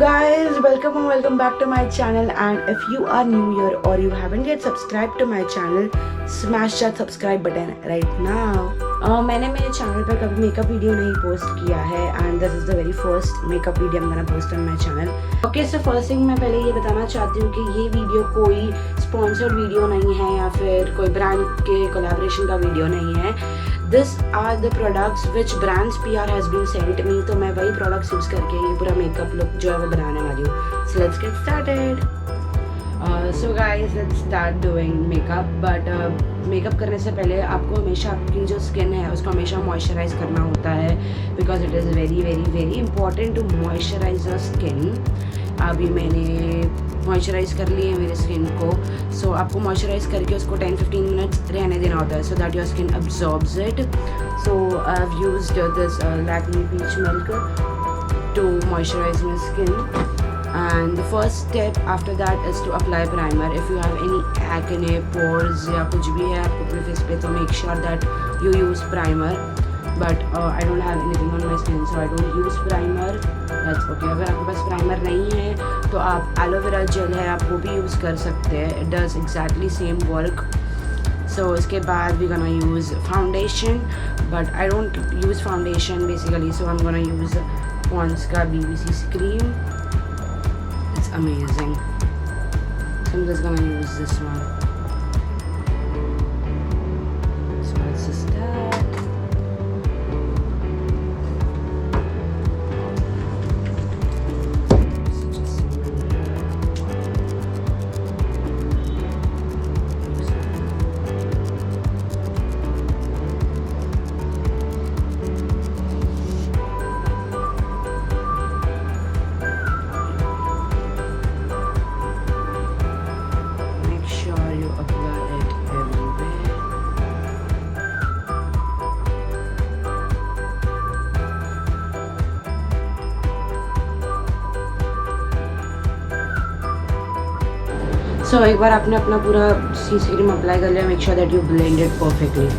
guys, welcome and welcome back to my channel. And if you are new here or you haven't yet subscribed to my channel, smash that subscribe button right now. मैंने मेरे channel पर कभी makeup video नहीं post किया है and this is the very first makeup video I'm gonna post on my channel. Okay, so first thing मैं पहले ये बताना चाहती हूँ कि ये वीडियो कोई स्पॉन्सर्ड वीडियो नहीं है या फिर कोई ब्रांड के कोलैबोरेशन का वीडियो नहीं है. This are the products which brands PR has been sent me. तो मैं वही प्रोडक्ट्स यूज़ करके ये पूरा मेकअप लुक जो है वो बनाने वाली हूँ. So let's get started. So guys let's start doing makeup. But makeup करने से पहले आपको हमेशा आपकी जो स्किन है उसको हमेशा मॉइस्चराइज करना होता है because it is very very very important to moisturize your skin. अभी मैंने मॉइस्चराइज कर ली है मेरी स्किन को. सो आपको मॉइस्चराइज करके उसको 10-15 मिनट्स रहने देना होता है so that your skin absorbs it. So I have used this Lakme peach milk to moisturize my skin. And the first step after that is to apply primer. If you have any acne, pores या कुछ भी है आपको अपने face पे तो make sure that you use primer. But I don't have anything on my skin so I don't use primer. That's okay. अगर आपके पास primer नहीं है तो आप एलोवेरा जेल है आप वो भी यूज़ कर सकते हैं. It does exactly same work. So इसके बाद we gonna use foundation. But I don't use foundation basically so I'm gonna use Pond's का BBC cream. It's amazing. So I'm just gonna use this one. So let's just start. सो एक बार आपने अपना पूरा CC cream apply कर लिया. Make sure that you blend it perfectly.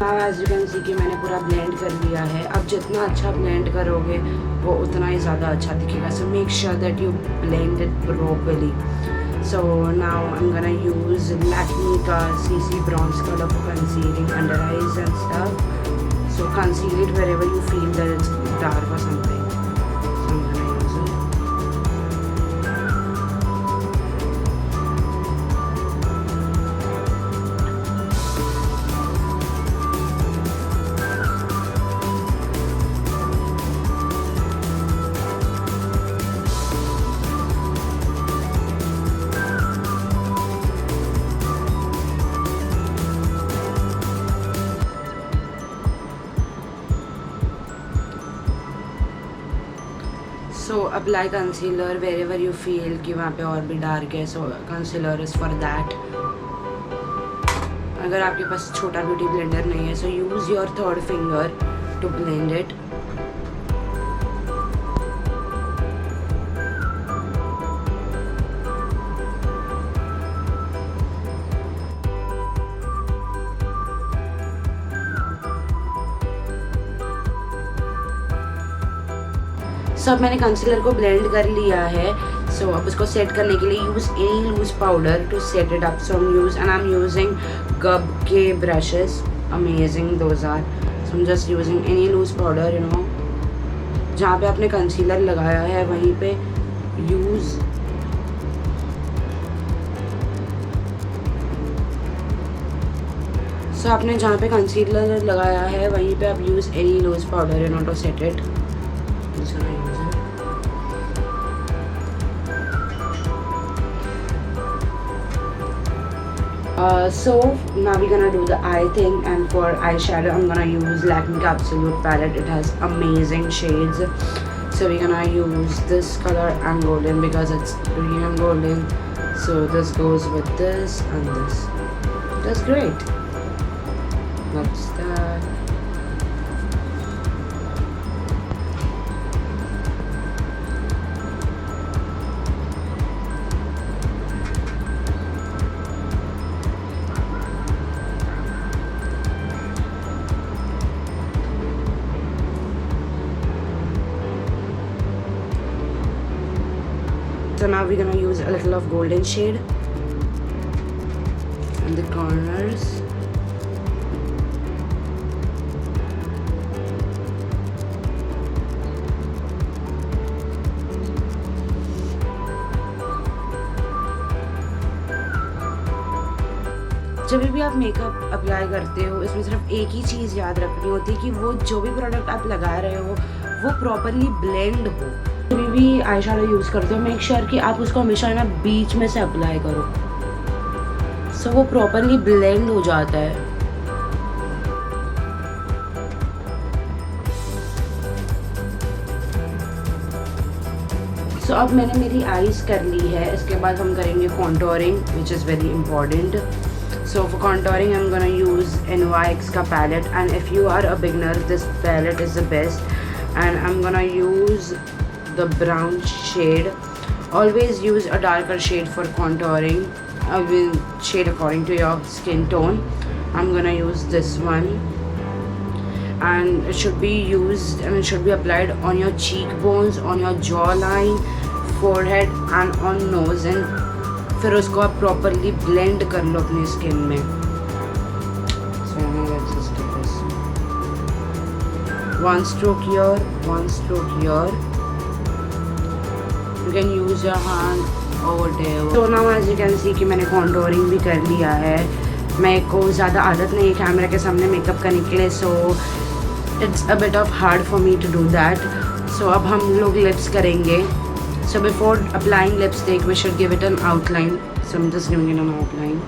Now as you can see कि मैंने पूरा ब्लेंड कर लिया है. अब जितना अच्छा ब्लेंड करोगे वो उतना ही ज़्यादा अच्छा दिखेगा. So make sure that you blend it properly. So now I am gonna use Lakme का CC browns colour for concealing under eyes and stuff. So conceal it wherever you feel that it's dark or something. So apply concealer where ever you feel कि वहाँ पे और भी dark है. So concealer is for that. अगर आपके पास छोटा ब्यूटी ब्लेंडर नहीं है so use your third finger to blend it. So अब मैंने कंसीलर को ब्लेंड कर लिया है. सो अब उसको सेट करने के लिए use any loose powder to set it up. So I am using Gubb के brushes. Amazing those are. So I am just using any loose powder you know. जहाँ पे आपने कंसीलर लगाया है वहीं पे यूज़. सो आपने जहाँ पे कंसीलर लगाया है वहीं पे आप use any loose powder you know to set it. So now we're gonna do the eye thing, and for eyeshadow I'm gonna use Lakme Absolute palette. It has amazing shades. So we're gonna use this color and golden because it's green and golden. So this goes with this and this. That's great. That's that. So now we're gonna use a little of golden shade in the corners. जब भी आप makeup apply करते हो इसमें सिर्फ एक ही चीज़ याद रखनी होती है कि वो जो भी प्रोडक्ट आप लगा रहे हो वो प्रॉपरली ब्लेंड हो। जब भी आई शैडो यूज़ करते हो मेक श्योर कि आप उसको हमेशा ना बीच में से अप्लाई करो, सो वो प्रॉपरली ब्लेंड हो जाता है। सो अब मैंने मेरी आईज कर ली है, इसके बाद हम करेंगे contouring which is very important. So for contouring I'm gonna use NYX का palette, and if you are a beginner this palette is the best, and I'm gonna use the brown shade. Always use a darker shade for contouring. I will shade according to your skin tone. I'm gonna use this one, and it should be used and it should be applied on your cheekbones, on your jawline, forehead and on nose, and फिर उसको आप properly blend कर लो अपनी skin में। One stroke here, one stroke here, you can use your hand over there. So now as you can see कि मैंने contouring भी कर लिया है। मेरे को ज़्यादा आदत नहीं है कैमरा के सामने मेकअप करने के लिए, so it's a bit of hard for me to do that. So अब हम लोग लिप्स करेंगे। So before applying lipstick, we should give it an outline. So I'm just giving it an outline.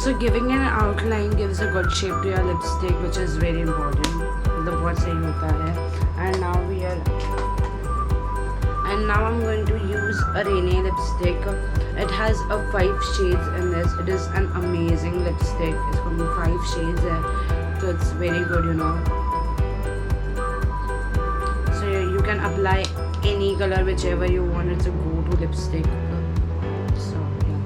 So giving an outline gives a good shape to your lipstick, which is very important. मतलब बहुत सही होता है। And now I'm going to use a Riyalness lipstick. It has a 5 shades in this. It is an amazing lipstick. It's going to be 5 shades, so it's very good, you know. So you can apply any color whichever you want. It's a go-to lipstick. So yeah.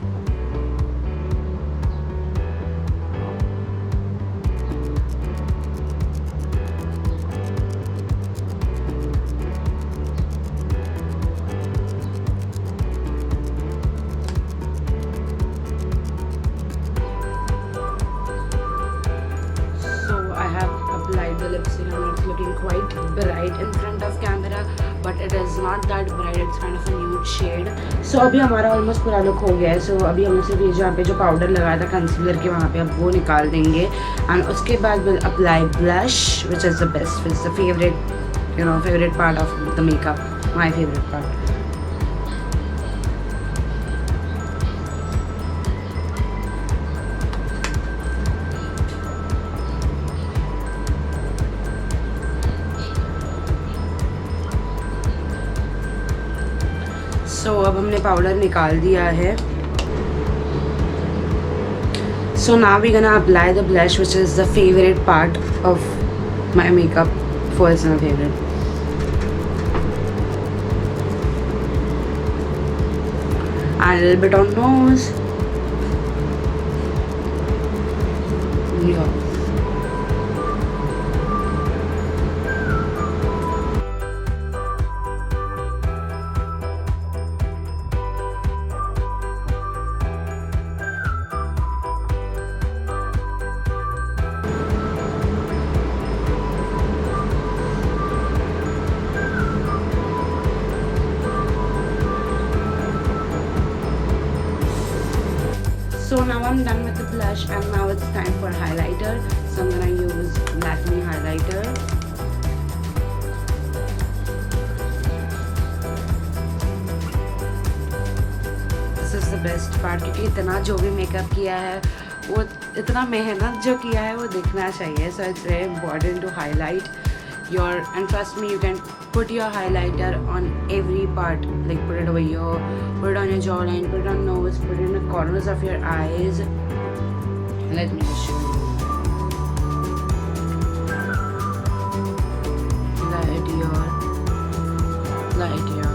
The lipstick and it's looking quite bright in front of camera, but it is not that bright. It's kind of a nude shade. So अभी हमारा almost पूरा look हो गया है। सो अभी हम सिर्फ ये जहाँ पे जो पाउडर लगाया था कंसीलर के वहाँ पे अब वो निकाल देंगे, एंड उसके बाद will apply blush which is the best, which is the favourite, you know, favourite part of the makeup, my favourite part. So अब हमने पाउडर निकाल दिया है। So now we gonna apply the blush which is the favourite part of my makeup, personal favourite. And a little bit on nose. Yeah. So now I'm done with the blush, and now it's time for highlighter. So I'm gonna use Lakme highlighter. This is the best part, क्योंकि इतना जो भी makeup किया है वो इतना मेहनत जो किया है वो दिखना चाहिए. So it's very important to highlight your, and trust me, you can put your highlighter on every part, like put it over here, put it on your jawline, put it on nose, put it in the corners of your eyes. Let me just show you. Light here, light here.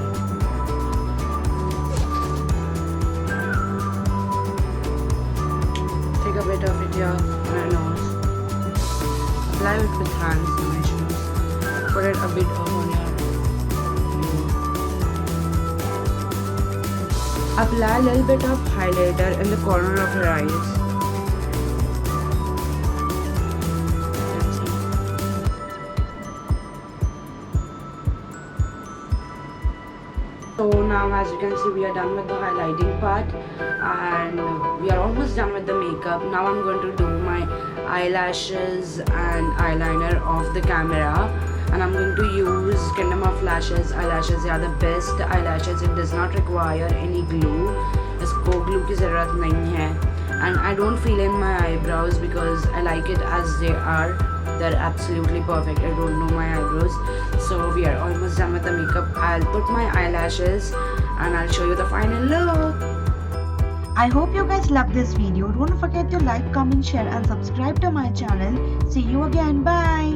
apply it with hands. No issues. Put it a bit on your. Apply a little bit of highlighter in the corner of your eyes. So now, as you can see, we are done with the highlighting part and we are almost done with the makeup. Now I'm going to do my eyelashes and eyeliner off the camera, and I'm going to use Kingdom of Lashes eyelashes. They are the best eyelashes. It does not require any glue. इसको glue की ज़रूरत नहीं है. And I don't fill in my eyebrows because I like it as they are. They're absolutely perfect. I don't know my eyebrows. So we are almost done with the makeup. I'll put my eyelashes and I'll show you the final look. I hope you guys love this video. Don't forget to like, comment, share and subscribe to my channel. See you again. Bye.